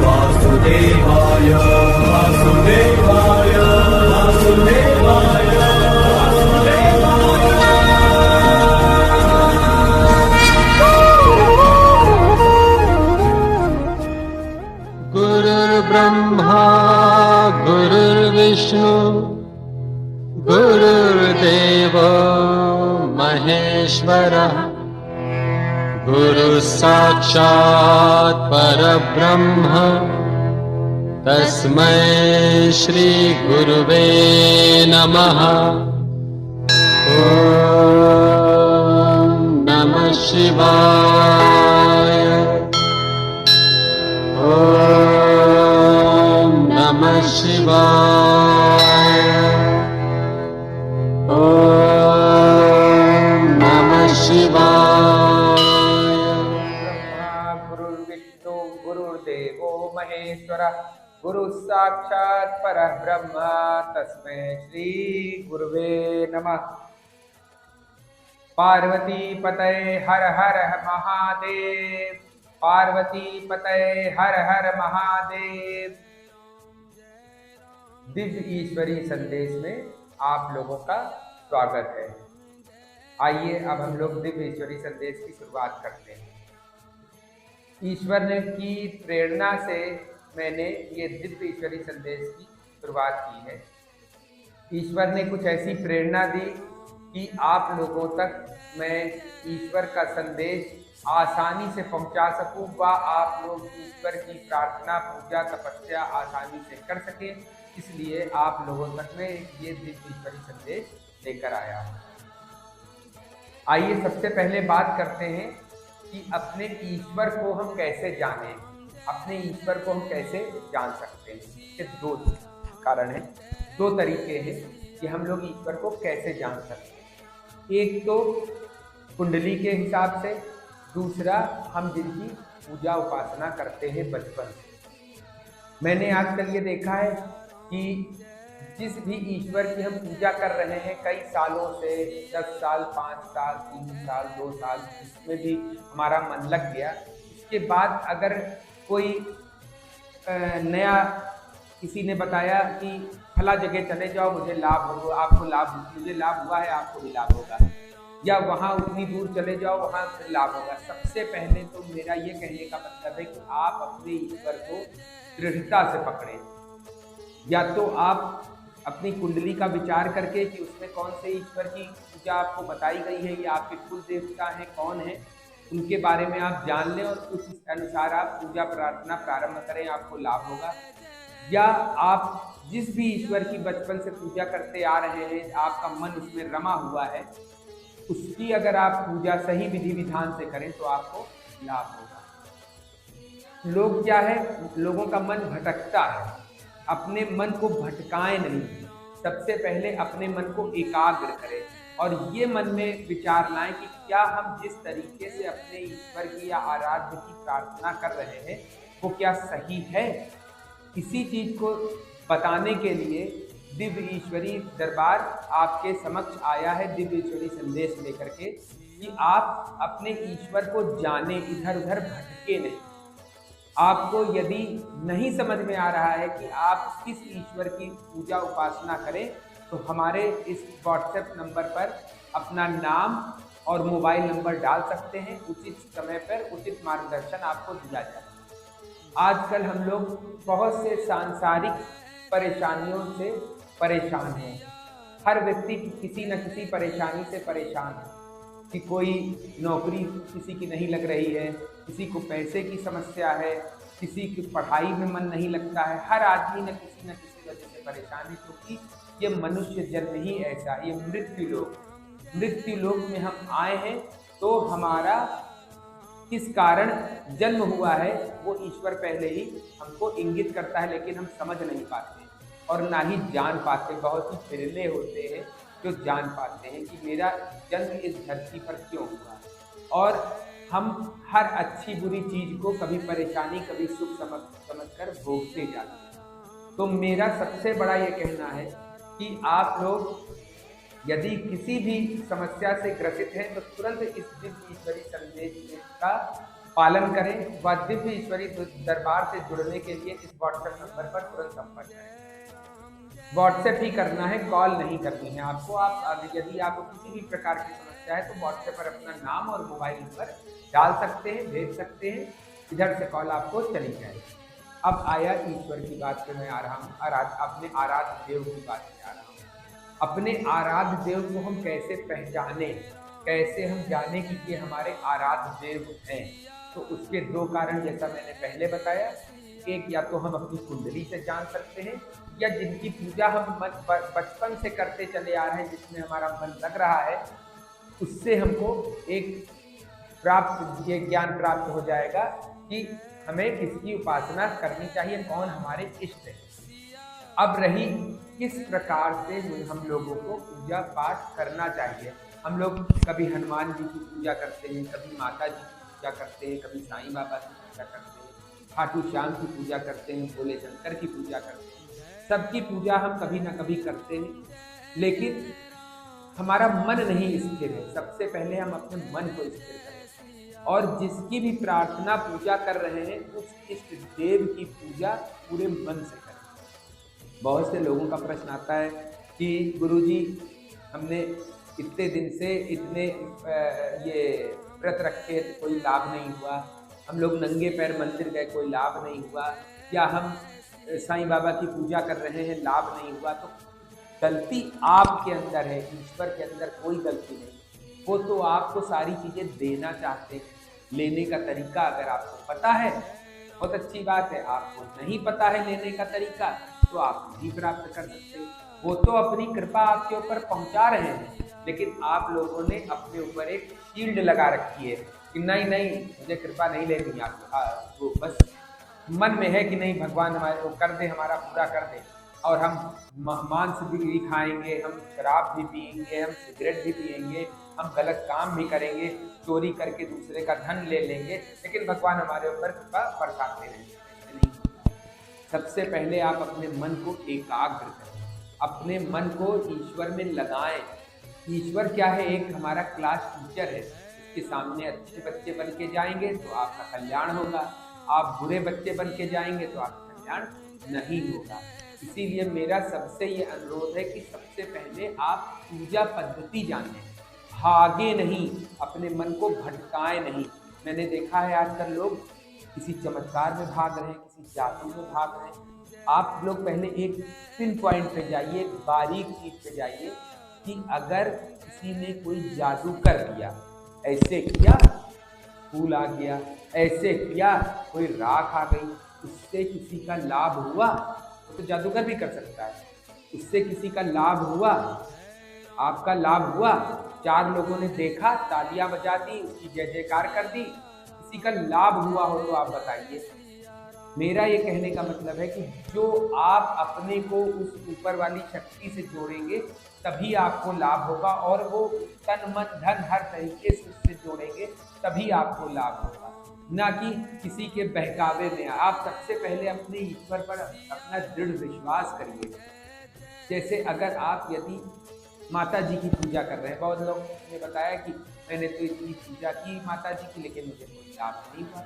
वासुदेवाय वासुदेवाय वासुदेवाय गुरुर्ब्रह्मा गुरुर्विष्णु गुरुर्देव महेश्वरः गुरुः साक्षात् परब्रह्म तस्मै श्री गुरुवे नमः। ॐ नमः शिवाय। ॐ नमः शिवाय। ॐ नमः शिवाय। गुरुर्विष्णु गुरुर्देवो महेश्वरः गुरुः साक्षात् परब्रह्म तस्मै श्री गुरुवे नमः। पार्वती पतये हर हर महादेव। पार्वती पतये हर हर महादेव। दिव्य ईश्वरी संदेश में आप लोगों का स्वागत है। आइए अब हम लोग दिव्य ईश्वरी संदेश की शुरुआत करते हैं। ईश्वर ने की प्रेरणा से मैंने ये दिव्य ईश्वरी संदेश की शुरुआत की है। ईश्वर ने कुछ ऐसी प्रेरणा दी कि आप लोगों तक मैं ईश्वर का संदेश आसानी से पहुंचा सकूं व आप लोग ईश्वर की प्रार्थना पूजा तपस्या आसानी से कर सकें, इसलिए आप लोगों तक में ये दिव्य ईश्वरी संदेश लेकर आया हूं। आइए सबसे पहले बात करते हैं कि अपने ईश्वर को हम कैसे जानें। अपने ईश्वर को हम कैसे जान सकते हैं। इसके दो कारण हैं, दो तरीके हैं कि हम लोग ईश्वर को कैसे जान सकते हैं। एक तो कुंडली के हिसाब से, दूसरा हम जिनकी पूजा उपासना करते हैं बचपन से। मैंने आजकल ये देखा है कि जिस भी ईश्वर की हम पूजा कर रहे हैं कई सालों से, 10 साल 5 साल 3 साल 2 साल, इसमें भी हमारा मन लग गया। इसके बाद अगर कोई नया किसी ने बताया कि फला जगह चले जाओ, मुझे लाभ होगा, आपको लाभ, मुझे लाभ हुआ है आपको भी लाभ होगा, या वहाँ उतनी दूर चले जाओ वहाँ से लाभ होगा। सबसे पहले तो मेरा ये कहने का मतलब है कि आप अपने ईश्वर को दृढ़ता से पकड़ें। या तो आप अपनी कुंडली का विचार करके कि उसमें कौन से ईश्वर की पूजा आपको बताई गई है, या आपके कुल देवता हैं कौन है, उनके बारे में आप जान लें और उस अनुसार आप पूजा प्रार्थना प्रारंभ करें, आपको लाभ होगा। या आप जिस भी ईश्वर की बचपन से पूजा करते आ रहे हैं, आपका मन उसमें रमा हुआ है, उसकी अगर आप पूजा सही विधि विधान से करें तो आपको लाभ होगा। लोग क्या है, लोगों का मन भटकता है, अपने मन को भटकाएं नहीं। सबसे पहले अपने मन को एकाग्र करें और ये मन में विचार लाएं कि क्या हम जिस तरीके से अपने ईश्वर की या आराध्य की प्रार्थना कर रहे हैं वो क्या सही है। इसी चीज को बताने के लिए दिव्य ईश्वरी दरबार आपके समक्ष आया है, दिव्य ईश्वरी संदेश लेकर के, कि आप अपने ईश्वर को जाने, इधर उधर भटके नहीं। आपको यदि नहीं समझ में आ रहा है कि आप किस ईश्वर की पूजा उपासना करें, तो हमारे इस व्हाट्सएप नंबर पर अपना नाम और मोबाइल नंबर डाल सकते हैं। उचित समय पर उचित मार्गदर्शन आपको दिया जाए। आजकल हम लोग बहुत से सांसारिक परेशानियों से परेशान हैं। हर व्यक्ति किसी न किसी परेशानी से परेशान है कि कोई नौकरी किसी की नहीं लग रही है, किसी को पैसे की समस्या है, किसी की पढ़ाई में मन नहीं लगता है। हर आदमी न किसी वजह से परेशान है, क्योंकि ये मनुष्य जन्म ही ऐसा, ये मृत्यु लोक में हम आए हैं। तो हमारा किस कारण जन्म हुआ है वो ईश्वर पहले ही हमको इंगित करता है, लेकिन हम समझ नहीं पाते और ना ही जान पाते। बहुत ही बिरले होते हैं जो जान पाते हैं कि मेरा जन्म इस धरती पर क्यों हुआ। और हम हर अच्छी बुरी चीज को कभी परेशानी कभी सुख समझकर भोगते जाते हैं। तो मेरा सबसे बड़ा ये कहना है कि आप लोग यदि किसी भी समस्या से ग्रसित हैं तो तुरंत इस दिव्य ईश्वरी संदेश का पालन करें व दिव्य ईश्वरी दरबार से जुड़ने के लिए इस व्हाट्सएप नंबर पर तुरंत संपर्क करें। व्हाट्सएप ही करना है, कॉल नहीं करनी है आपको। आप यदि आपको किसी भी प्रकार की समस्या है तो व्हाट्सएप पर अपना नाम और मोबाइल नंबर डाल सकते हैं, भेज सकते हैं, इधर से कॉल आपको चली जाएगी। अब आया ईश्वर की बात पे मैं आ रहा हूँ, अपने आराध्य देव की बात पे आ रहा हूँ। अपने आराध्य देव को हम कैसे पहचाने, कैसे हम जाने कि ये हमारे आराध्य देव हैं, तो उसके दो कारण जैसा मैंने पहले बताया। एक, या तो हम अपनी कुंडली से जान सकते हैं, या जिनकी पूजा हम बचपन से करते चले आ रहे हैं, जिसमें हमारा मन लग रहा है, उससे हमको एक ये ज्ञान प्राप्त हो जाएगा कि हमें किसकी उपासना करनी चाहिए, कौन हमारे इष्ट है। अब रही किस प्रकार से हम लोगों को पूजा पाठ करना चाहिए। हम लोग कभी हनुमान जी की पूजा करते हैं, कभी माता जी की पूजा करते हैं, कभी साईं बाबा की पूजा करते हैं, खाटू श्याम की पूजा करते हैं, भोले शंकर की पूजा करते हैं। सबकी पूजा हम कभी ना कभी करते हैं, लेकिन हमारा मन नहीं स्थिर है। सबसे पहले हम अपने मन को स्थिर करें और जिसकी भी प्रार्थना पूजा कर रहे हैं उस इष्ट देव की पूजा पूरे मन से करें। बहुत से लोगों का प्रश्न आता है कि गुरुजी हमने इतने दिन से इतने ये व्रत रखे, कोई लाभ नहीं हुआ, हम लोग नंगे पैर मंदिर गए, कोई लाभ नहीं हुआ, या हम साईं बाबा की पूजा कर रहे हैं, लाभ नहीं हुआ। तो गलती आपके अंदर है, ईश्वर के अंदर कोई गलती नहीं। वो तो आपको सारी चीजें देना चाहते हैं। लेने का तरीका अगर आपको पता है, बहुत अच्छी बात है। आपको नहीं पता है लेने का तरीका, तो आप नहीं प्राप्त कर सकते। वो तो अपनी कृपा आपके ऊपर पहुंचा रहे हैं, लेकिन आप लोगों ने अपने ऊपर एक शील्ड लगा रखी है कि नहीं नहीं मुझे कृपा नहीं लेनी। आप वो बस मन में है कि नहीं भगवान हमारे को कर दे, हमारा पूरा कर दे, और हम मांस भी खाएंगे, हम शराब भी पिएंगे, हम सिगरेट भी पिएंगे, हम गलत काम भी करेंगे, चोरी करके दूसरे का धन ले लेंगे, लेकिन भगवान हमारे ऊपर कृपा बरसाते रहेंगे। सबसे पहले आप अपने मन को एकाग्र करें, अपने मन को ईश्वर में लगाएं। ईश्वर क्या है? एक हमारा क्लास टीचर है। उसके सामने अच्छे बच्चे बन के जाएंगे तो आपका कल्याण होगा, आप बुरे बच्चे बन के जाएंगे तो आपका कल्याण नहीं होगा। इसीलिए मेरा सबसे ये अनुरोध है कि सबसे पहले आप पूजा पद्धति जानें, भागे नहीं, अपने मन को भटकाएं नहीं। मैंने देखा है आजकल लोग किसी चमत्कार में भाग रहे हैं, किसी जादू में भाग रहे हैं। आप लोग पहले एक पिन पॉइंट पे जाइए, एक बारीक चीज पे जाइए कि अगर किसी ने कोई जादू कर दिया, ऐसे किया फूल आ गया, ऐसे किया कोई राख आ गई, उससे किसी का लाभ हुआ, तो जादूगर भी कर सकता है। उससे किसी का लाभ हुआ, आपका लाभ हुआ, 4 लोगों ने देखा, तालियां बजा दी, उसकी जय जयकार कर दी, किसी का लाभ हुआ हो तो आप बताइए। मेरा ये कहने का मतलब है कि जो आप अपने को उस ऊपर वाली शक्ति से जोड़ेंगे तभी आपको लाभ होगा, और वो तन मन धन हर तरीके से उससे जोड़ेंगे तभी आपको लाभ होगा, ना कि किसी के बहकावे में। आप सबसे पहले अपने ईश्वर पर अपना दृढ़ विश्वास करिए। जैसे अगर आप यदि माता जी की पूजा कर रहे हैं, बहुत लोग ने बताया कि मैंने तो इतनी पूजा की माता जी की, लेकिन मुझे कोई लाभ नहीं हुआ।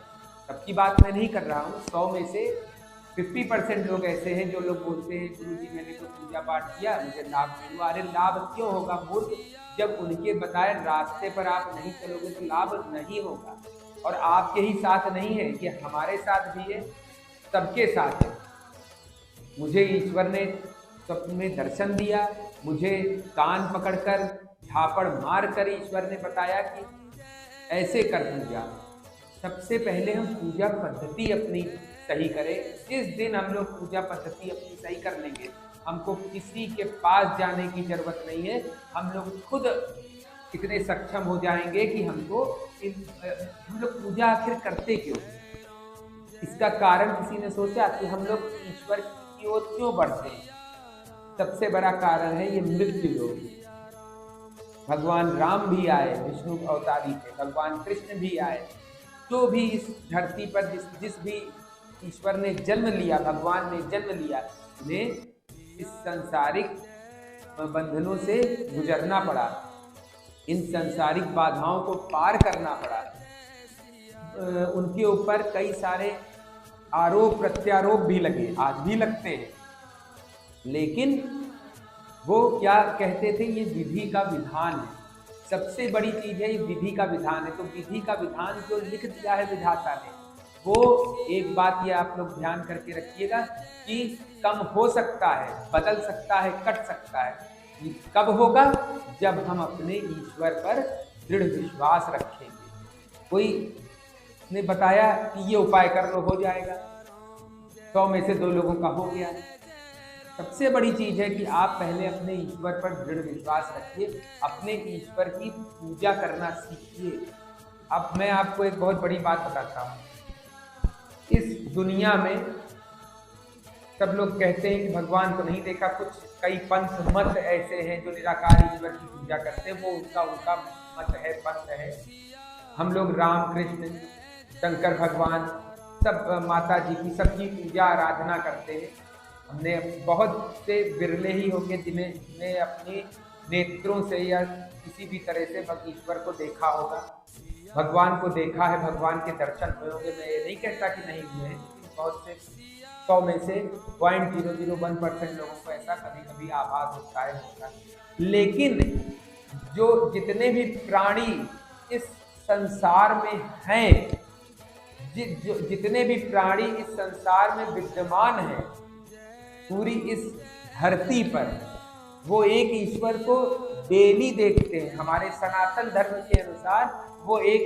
सबकी बात मैं नहीं कर रहा हूँ, 100 में से 50% लोग ऐसे हैं जो लोग बोलते हैं गुरुजी मैंने तो पूजा पाठ किया, मुझे लाभ नहीं हुआ। अरे लाभ क्यों होगा मूर्ख? जब उनके बताए रास्ते पर आप नहीं चलोगे तो लाभ नहीं होगा। और आपके ही साथ नहीं है, ये हमारे साथ भी है, सबके साथ है। मुझे ईश्वर ने स्वप्न में दर्शन दिया, मुझे कान पकड़कर झापड़ मार कर ईश्वर ने बताया कि ऐसे कर पूजा। सबसे पहले हम पूजा पद्धति अपनी सही करें। जिस दिन हम लोग पूजा पद्धति अपनी सही कर लेंगे, हमको किसी के पास जाने की जरूरत नहीं है, हम लोग खुद इतने सक्षम हो जाएंगे कि हम लोग पूजा आखिर करते क्यों? इसका कारण किसी ने सोचा कि हम लोग ईश्वर की ओर क्यों बढ़ते हैं? सबसे बड़ा कारण है ये मृत्यु योग। भगवान राम भी आए, विष्णु अवतारी थे, भगवान कृष्ण भी आए, जो भी इस धरती पर जिस भी ईश्वर ने जन्म लिया, भगवान ने जन्म लिया, उन्हें इस सांसारिक बंधनों से गुजरना पड़ा, इन सांसारिक बाधाओं को पार करना पड़ा। उनके ऊपर कई सारे आरोप प्रत्यारोप भी लगे, आज भी लगते हैं, लेकिन वो क्या कहते थे, ये विधि का विधान है। सबसे बड़ी चीज है ये विधि का विधान है। तो विधि का विधान जो लिख दिया है विधाता ने, वो एक बात ये आप लोग ध्यान करके रखिएगा कि कम हो सकता है, बदल सकता है, कट सकता है। ये कब होगा? जब हम अपने ईश्वर पर दृढ़ विश्वास रखेंगे। कोई ने बताया कि ये उपाय कर लो, हो जाएगा, 100 में से 2 लोगों का हो गया। सबसे बड़ी चीज है कि आप पहले अपने ईश्वर पर दृढ़ विश्वास रखिए, अपने ईश्वर की पूजा करना सीखिए। अब मैं आपको एक बहुत बड़ी बात बताता हूँ। इस दुनिया में सब लोग कहते हैं कि भगवान को नहीं देखा, कुछ कई पंथ मत ऐसे हैं जो निराकार ईश्वर की पूजा करते हैं, वो उनका मत है, पंथ है। हम लोग राम कृष्ण शंकर भगवान सब माता जी की सबकी पूजा आराधना करते हैं। हमने बहुत से बिरले ही होंगे जिन्हें अपने नेत्रों से या किसी भी तरह से ईश्वर को देखा होगा, भगवान को देखा है, भगवान के दर्शन हुए होंगे। मैं ये नहीं कहता कि नहीं हुए हैं, बहुत से 100 में से 0.001% लोगों को ऐसा कभी कभी आभास होता है। लेकिन जो जितने भी प्राणी इस संसार में हैं, जितने भी प्राणी इस संसार में विद्यमान हैं, पूरी इस धरती पर, वो एक ईश्वर को डेली देखते हैं। हमारे सनातन धर्म के अनुसार वो एक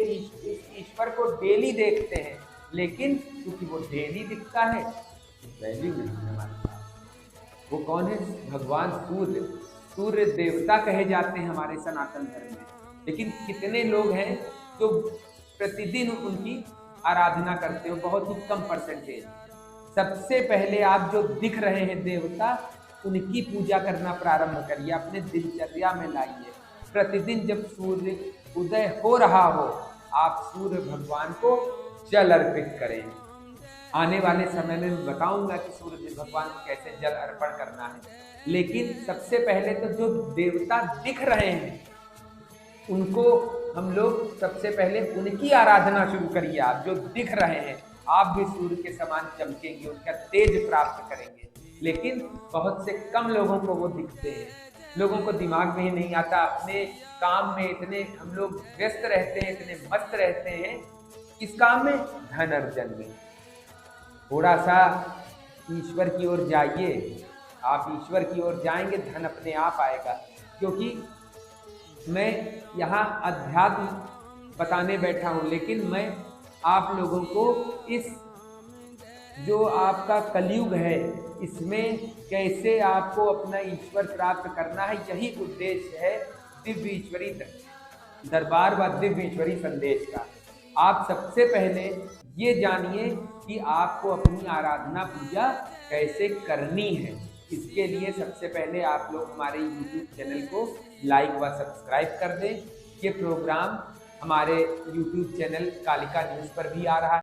ईश्वर को डेली देखते हैं, लेकिन क्योंकि वो डेली दिखता है, वैल्यू नहीं है हमारे पास। वो कौन है? भगवान सूर्य। सूर्य देवता कहे जाते हैं हमारे सनातन धर्म में, लेकिन कितने लोग हैं जो प्रतिदिन उनकी आराधना करते हो? बहुत ही कम परसेंटेज। सबसे पहले आप जो दिख रहे हैं देवता, उनकी पूजा करना प्रारंभ करिए, अपने दिनचर्या में लाइए। प्रतिदिन जब सूर्य उदय हो रहा हो, आप सूर्य भगवान को जल अर्पित करें। आने वाले समय में बताऊंगा कि सूर्य भगवान को कैसे जल अर्पण करना है। लेकिन सबसे पहले तो जो देवता दिख रहे हैं, उनको हम लोग सबसे पहले उनकी आराधना शुरू करिए। आप जो दिख रहे हैं, आप भी सूर्य के समान चमकेंगे, उनका तेज प्राप्त करेंगे। लेकिन बहुत से कम लोगों को वो दिखते हैं। लोगों को दिमाग में ही नहीं आता, अपने काम में इतने हम लोग व्यस्त रहते हैं, इतने मस्त रहते हैं। किस काम में? धन अर्जन में। थोड़ा सा ईश्वर की ओर जाइए। आप ईश्वर की ओर जाएंगे, धन अपने आप आएगा। क्योंकि मैं यहाँ अध्यात्म बताने बैठा हूँ, लेकिन मैं आप लोगों को इस जो आपका कलयुग है, इसमें कैसे आपको अपना ईश्वर प्राप्त करना है, यही उद्देश्य है दिव्य ईश्वरी दरबार व दिव्य ईश्वरी संदेश का। आप सबसे पहले ये जानिए कि आपको अपनी आराधना पूजा कैसे करनी है। इसके लिए सबसे पहले आप लोग हमारे YouTube चैनल को लाइक व सब्सक्राइब कर दें। ये प्रोग्राम हमारे YouTube चैनल कालिका न्यूज़ पर भी आ रहा है।